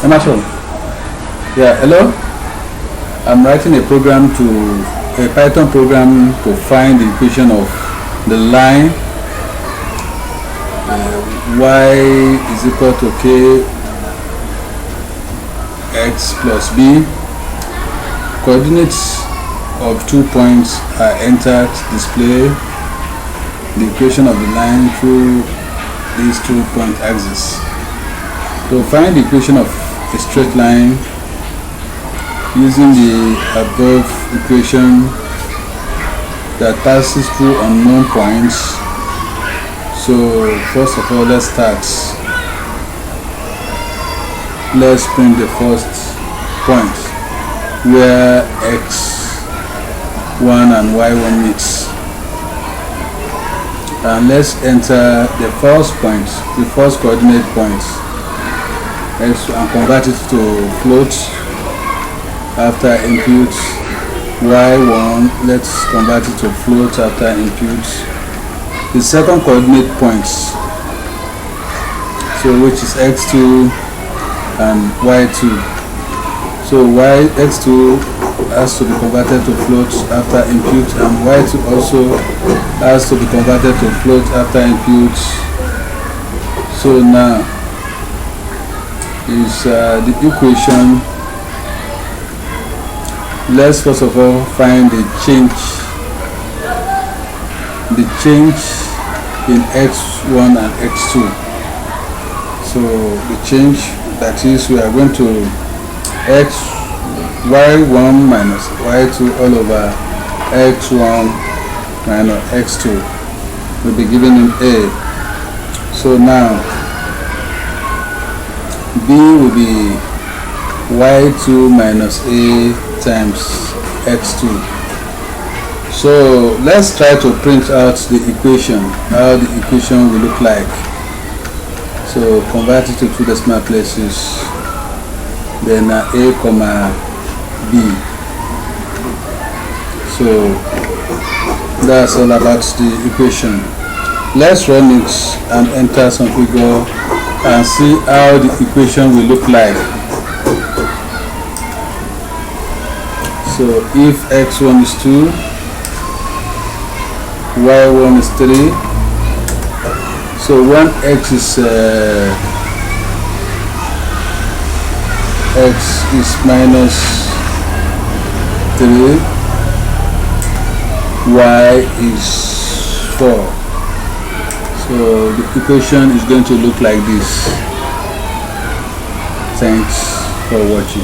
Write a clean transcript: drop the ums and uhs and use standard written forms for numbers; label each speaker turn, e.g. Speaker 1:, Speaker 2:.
Speaker 1: Emerson. Yeah, hello. I'm writing a Python program to find the equation of the line y is equal to k x plus b. Coordinates of 2 points are entered to display the equation of the line through these 2-point axes. To find the equation of a straight line using the above equation that passes through unknown points. So first of all, let's start. Let's print the first point where x1 and y1 meets, and let's enter the first point, the first coordinate point, and convert it to float. After input y1, let's convert it to float after input the second coordinate points, so which is x2 and y2. So x2 has to be converted to float after input, and y2 also has to be converted to float after input. So now is the equation. Let's first of all find the change in x1 and x2. So the change, that is, we are going to y1 minus y2 all over x1 minus x2 will be given in a. So now b will be y2 minus a times x2. So let's try to print out the equation, how the equation will look like. So convert it to 2 decimal places, then a comma b. So that's all about the equation. Let's run it and enter some figure and see how the equation will look like. So if x1 is 2, y1 is 3, so when x is minus 3, y is 4. So the equation is going to look like this. Thanks for watching.